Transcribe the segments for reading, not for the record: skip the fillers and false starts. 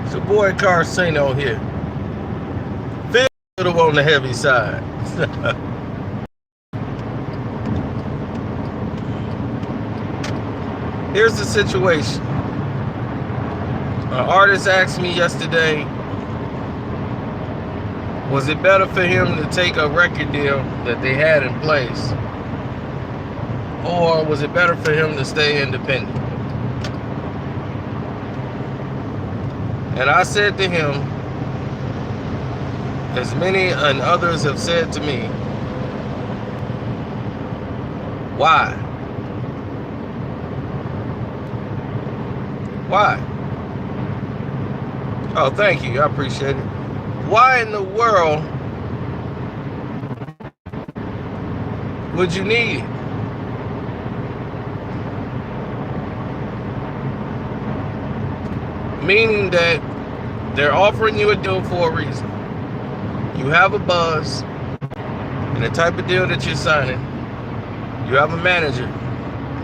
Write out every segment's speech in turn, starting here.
It's your boy Carcino here. Feel a little on the heavy side. Here's the situation. An artist asked me yesterday, was it better for him to take a record deal that they had in place, or was it better for him to stay independent? And I said to him, as many and others have said to me, why? Why? Oh, thank you. I appreciate it. Why in the world would you need it? Meaning that they're offering you a deal for a reason. You have a buzz, and the type of deal that you're signing, you have a manager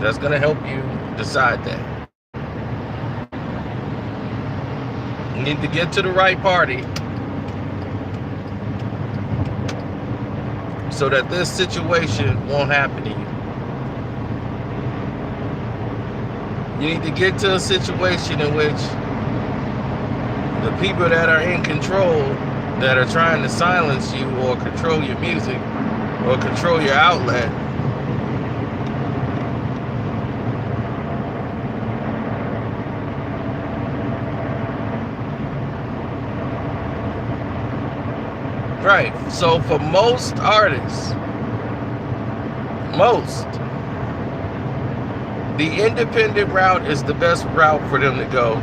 that's going to help you decide that. You need to get to the right party so that this situation won't happen to you. You need to get to a situation in which the people that are in control, that are trying to silence you or control your music or control your outlet, right. So for most artists, the independent route is the best route for them to go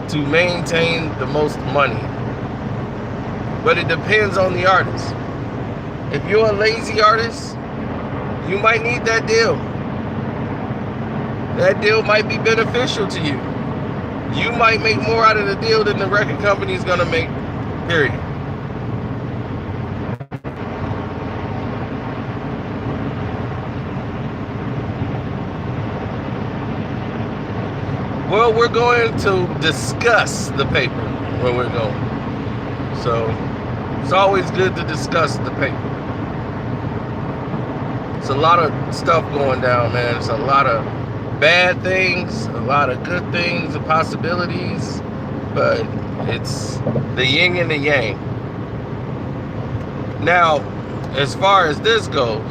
to maintain the most money. But it depends on the artist. If you're a lazy artist, you might need that deal. That deal might be beneficial to you. You might make more out of the deal than the record company is gonna make, period. Well, we're going to discuss the paper where we're going. So it's always good to discuss the paper. It's a lot of stuff going down, man. It's a lot of bad things, a lot of good things, and possibilities, but it's the yin and the yang. Now, as far as this goes,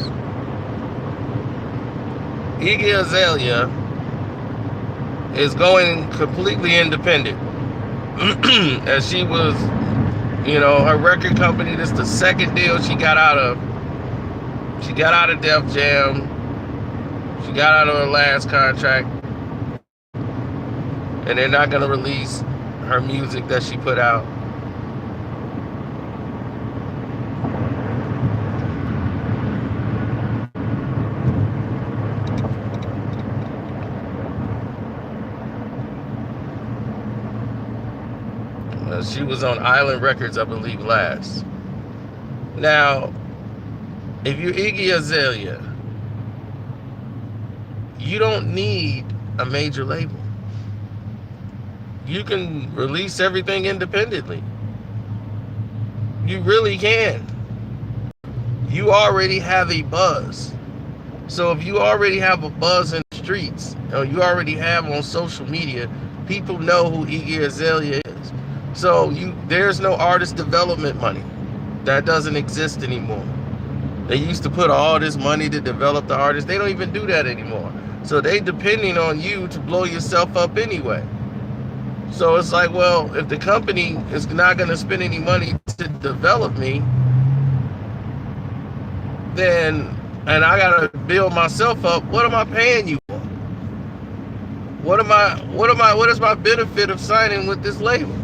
Iggy Azalea is going completely independent. As she was, her record company, this is the second deal she got out of. She got out of Def Jam. She got out of her last contract. And they're not going to release her music that she put out. She was on Island Records, I believe, last. Now, if you're Iggy Azalea, you don't need a major label. You can release everything independently. You really can. You already have a buzz. So if you already have a buzz in the streets, or you already have on social media, people know who Iggy Azalea is. So there's no artist development money. That doesn't exist anymore. They used to put all this money to develop the artist. They don't even do that anymore. So they depending on you to blow yourself up anyway. So it's like, well, if the company is not going to spend any money to develop me, then, and I got to build myself up, what am I paying you for? What is my benefit of signing with this label?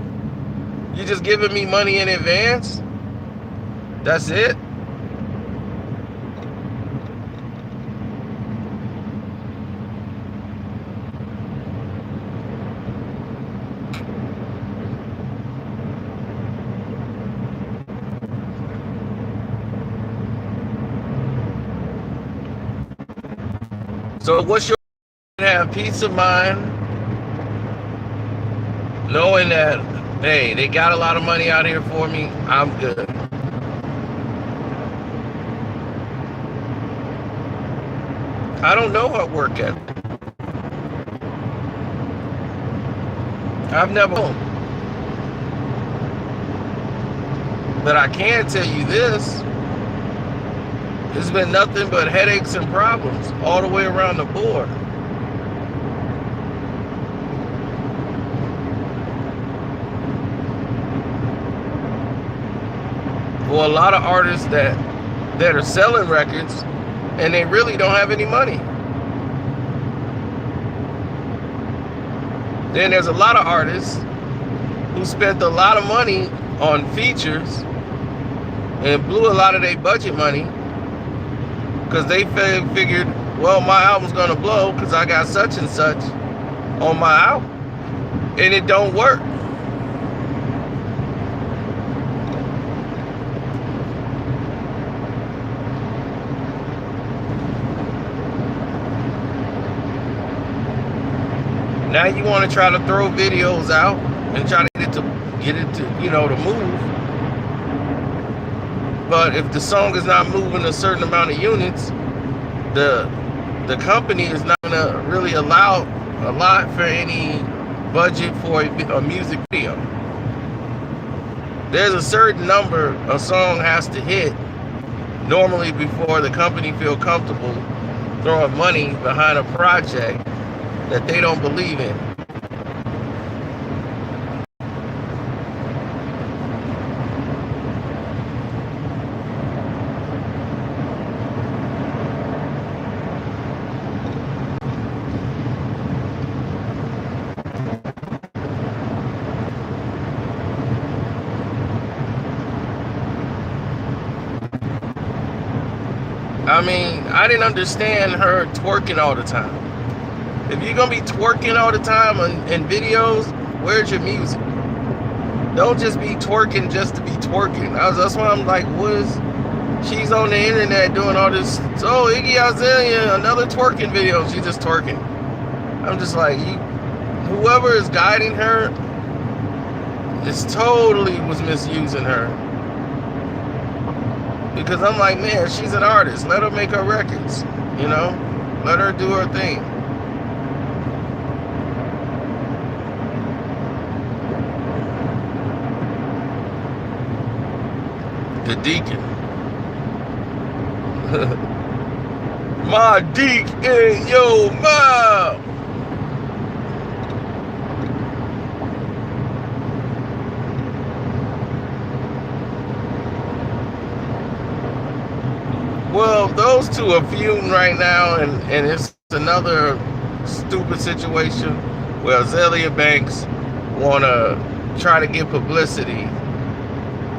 You just giving me money in advance? That's it? So what's your have peace of mind knowing that Hey, they got a lot of money out here for me. I'm good. I don't know her work ethic. I've never known. But I can tell you this. It's been nothing but headaches and problems all the way around the board. For a lot of artists that are selling records and they really don't have any money. Then there's a lot of artists who spent a lot of money on features and blew a lot of their budget money because they figured, well, my album's gonna blow because I got such and such on my album, and it don't work. Now you want to try to throw videos out and try to get it to to move. But if the song is not moving a certain amount of units, the company is not gonna really allow a lot for any budget for a music video. There's a certain number a song has to hit normally before the company feel comfortable throwing money behind a project that they don't believe in. I mean, I didn't understand her twerking all the time. If you're gonna be twerking all the time in videos, where's your music? Don't just be twerking just to be twerking. That's why I'm like, what is? She's on the internet doing all this. Oh, Iggy Azalea, another twerking video. She's just twerking. I'm just like, whoever is guiding her is totally was misusing her. Because I'm like, man, she's an artist. Let her make her records. Let her do her thing. The deacon. My deek in your mouth. Well, those two are feuding right now, and it's another stupid situation where Azalea Banks want to try to get publicity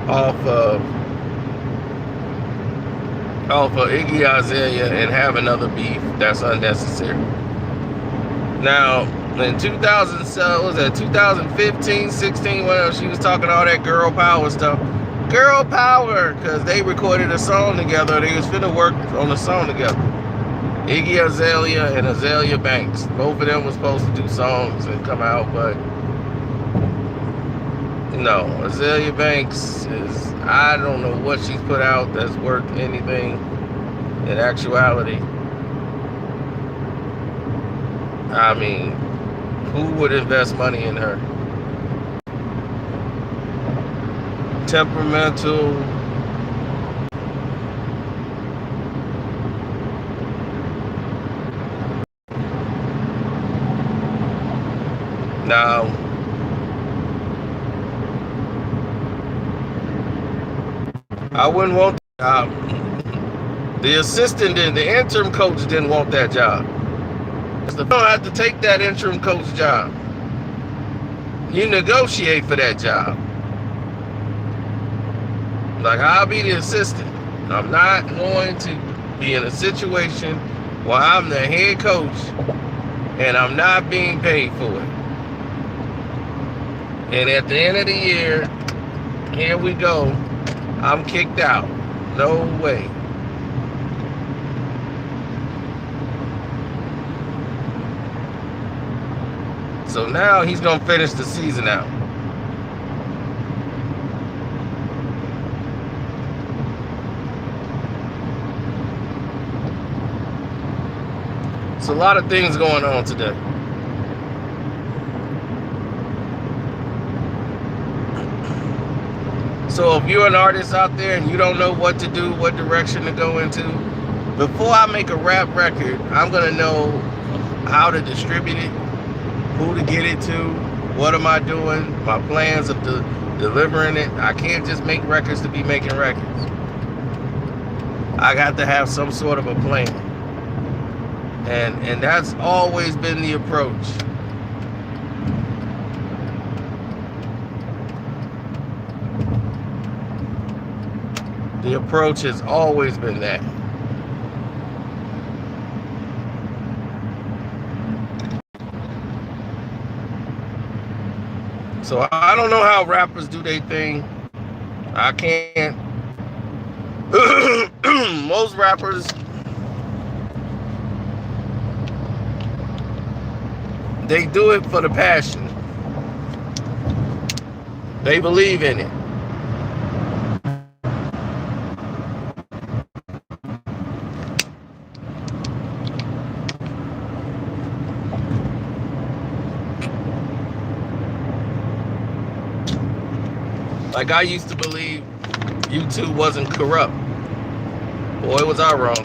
off of Iggy Azalea and have another beef that's unnecessary. Now, in 2015, 16, whatever, she was talking all that girl power stuff. Girl power, because they recorded a song together. They was finna work on a song together. Iggy Azalea and Azalea Banks. Both of them was supposed to do songs and come out, but no. Azalea Banks is, I don't know what she's put out that's worth anything in actuality. I mean, who would invest money in her? Temperamental. Now, I wouldn't want the job. The assistant didn't, the interim coach didn't want that job. You don't have to take that interim coach job. You negotiate for that job. Like, I'll be the assistant. I'm not going to be in a situation where I'm the head coach and I'm not being paid for it. And at the end of the year, here we go, I'm kicked out. No way. So now he's going to finish the season out. There's a lot of things going on today. So if you're an artist out there and you don't know what to do, what direction to go into, before I make a rap record, I'm going to know how to distribute it, who to get it to, what am I doing, my plans of delivering it. I can't just make records to be making records. I got to have some sort of a plan. And that's always been the approach. The approach has always been that. So I don't know how rappers do their thing. I can't. Most rappers, they do it for the passion. They believe in it. Like I used to believe YouTube wasn't corrupt. Boy, was I wrong.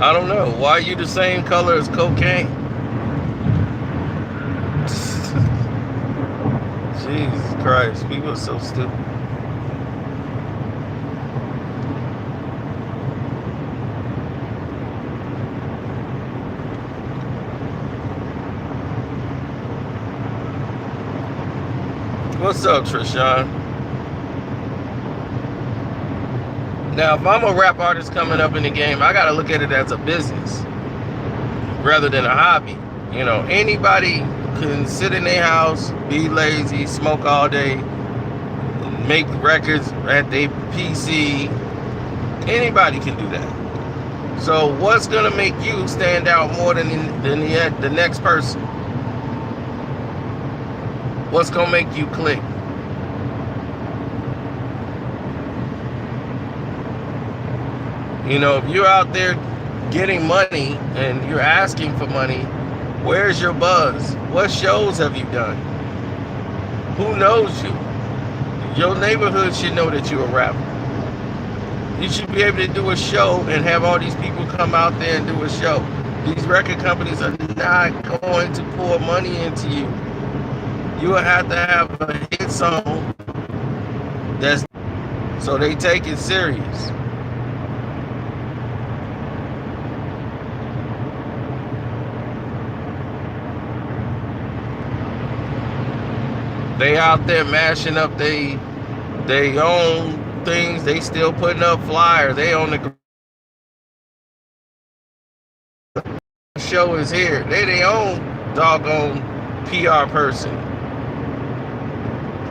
I don't know. Why are you the same color as cocaine? Jesus Christ, people are so stupid. What's up, Trishawn? Now, if I'm a rap artist coming up in the game, I gotta look at it as a business rather than a hobby. You know, anybody can sit in their house, be lazy, smoke all day, make records at their PC. Anybody can do that. So what's gonna make you stand out more than the next person? What's gonna make you click? You know, if you're out there getting money and you're asking for money, where's your buzz? What shows have you done? Who knows you? Your neighborhood should know that you're a rapper. You should be able to do a show and have all these people come out there and do a show. These record companies are not going to pour money into you. You will have to have a hit song that's so they take it serious. They out there mashing up they own things. They still putting up flyers. They on the show is here. They own doggone PR person.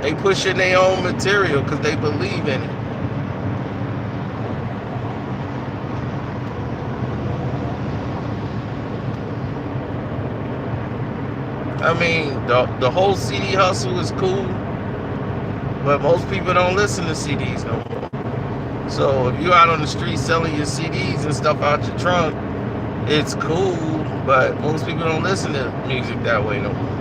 They pushing their own material because they believe in it. I mean, the whole CD hustle is cool, but most people don't listen to CDs no more. So if you're out on the street selling your CDs and stuff out your trunk, it's cool, but most people don't listen to music that way no more.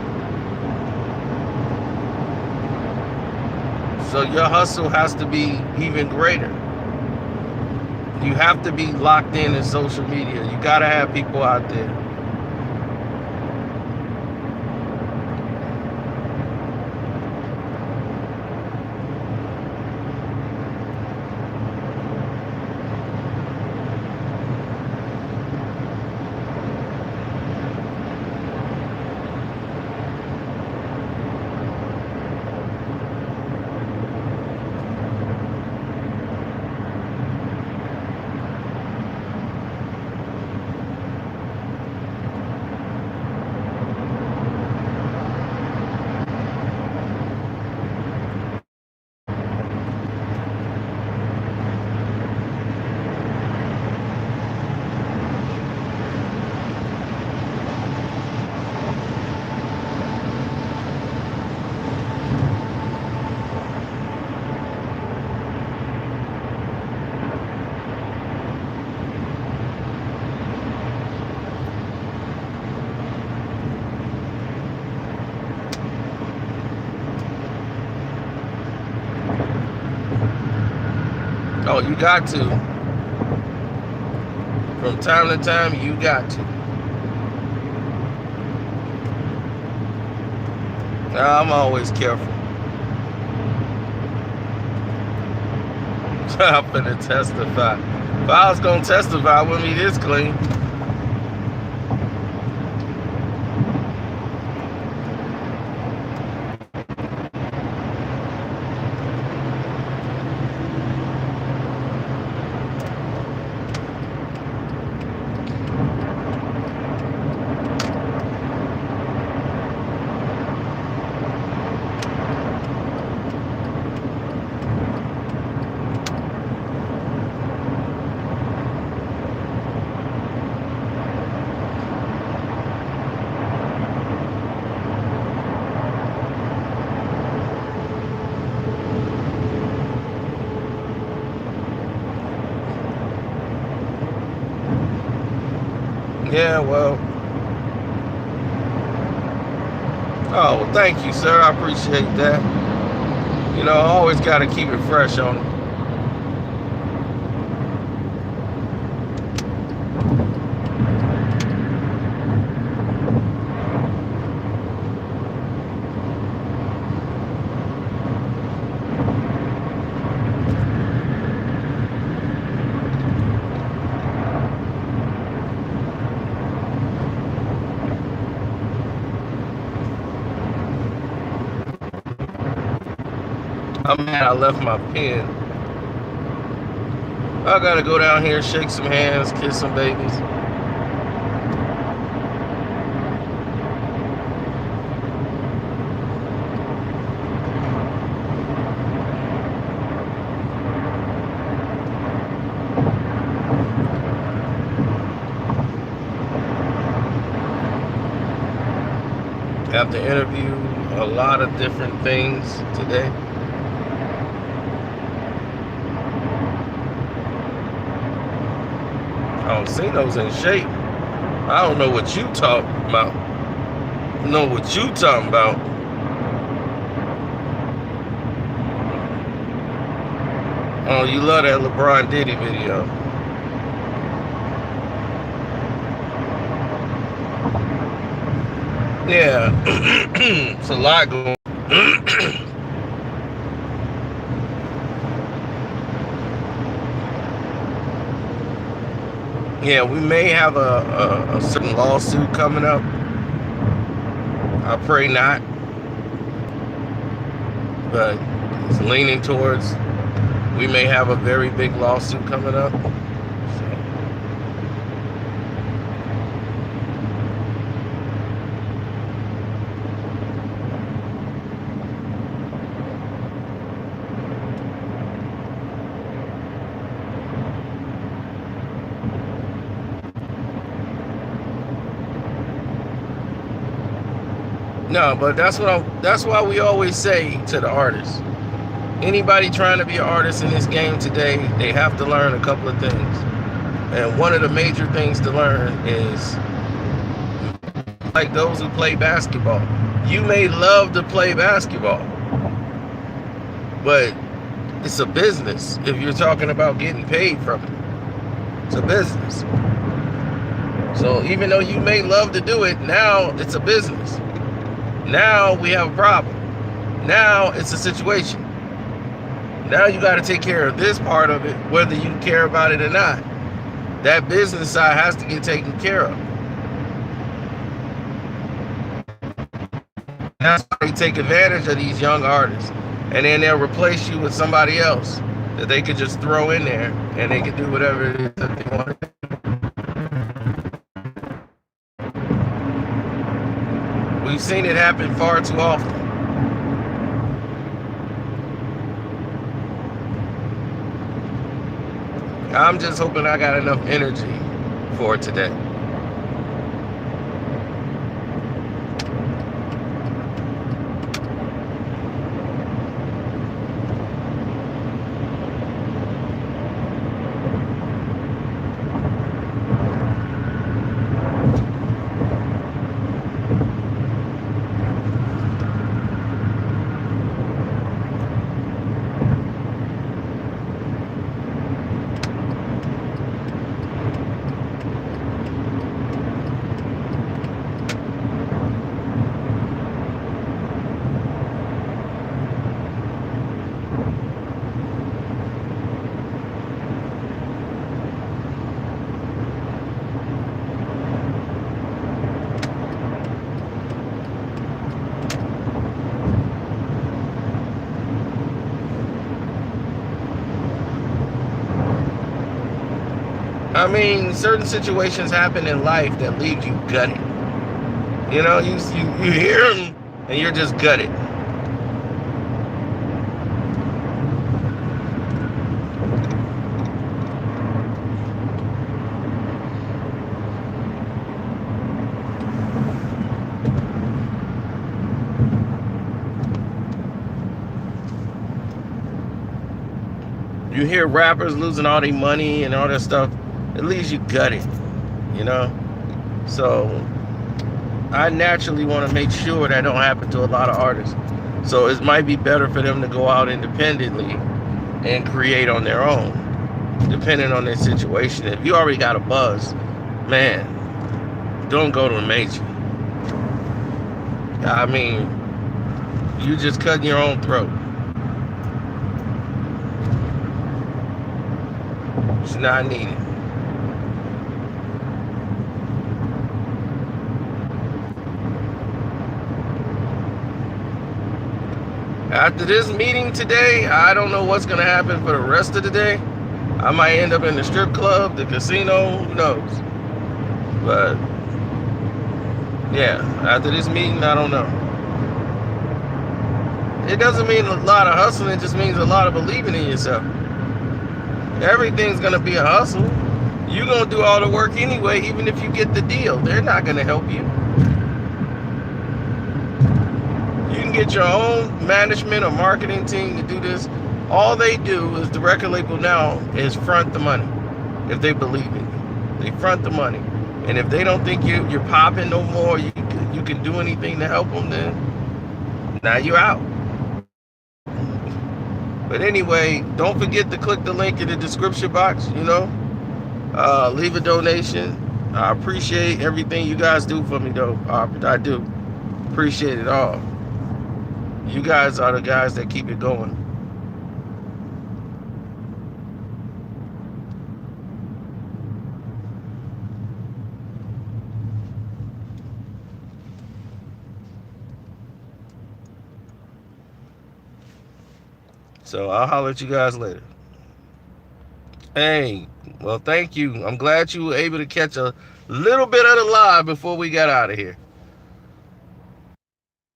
So your hustle has to be even greater. You have to be locked in social media. You gotta have people out there. Oh, you got to. From time to time, you got to. I'm always careful. I'm finna testify. If I was gonna testify, I wouldn't be this clean. Yeah, well. Oh, well, thank you, sir. I appreciate that. You know, I always got to keep it fresh on it. I'm mad I left my pen. I gotta go down here, shake some hands, kiss some babies. Have to interview a lot of different things today. Oh, Zeno's in shape. I don't know what you talking about. I know what you talking about. Oh, you love that LeBron Diddy video. Yeah, it's a lot going on. Yeah, we may have a certain lawsuit coming up. I pray not. But it's leaning towards we may have a very big lawsuit coming up. No, but that's why we always say to the artists, anybody trying to be an artist in this game today, they have to learn a couple of things. And one of the major things to learn is, like those who play basketball. You may love to play basketball, but it's a business if you're talking about getting paid from it. It's a business. So even though you may love to do it, now it's a business. Now we have a problem. Now it's a situation. Now you got to take care of this part of it, whether you care about it or not. That business side has to get taken care of. That's why they take advantage of these young artists. And then they'll replace you with somebody else that they could just throw in there and they can do whatever it is that they want to do. We've seen it happen far too often. I'm just hoping I got enough energy for it today. I mean, certain situations happen in life that leave you gutted. You know, you hear them and you're just gutted. You hear rappers losing all their money and all that stuff, it leaves you gutted, you know? So I naturally want to make sure that don't happen to a lot of artists. So it might be better for them to go out independently and create on their own, depending on their situation. If you already got a buzz, man, don't go to a major. I mean, you just cutting your own throat. It's not needed. After this meeting today, I don't know what's going to happen for the rest of the day. I might end up in the strip club, the casino, who knows. But, yeah, after this meeting, I don't know. It doesn't mean a lot of hustling, it just means a lot of believing in yourself. Everything's going to be a hustle. You're going to do all the work anyway, even if you get the deal. They're not going to help you. You can get your own management or marketing team to do this. All they do is the record label now is front the money. If they believe in you, they front the money. And if they don't think you're popping no more, you can do anything to help them, then now you're out. But anyway, don't forget to click the link in the description box, you know. Leave a donation. I appreciate everything you guys do for me, though. I do appreciate it all. You guys are the guys that keep it going. So I'll holler at you guys later. Hey, well, thank you. I'm glad you were able to catch a little bit of the live before we got out of here.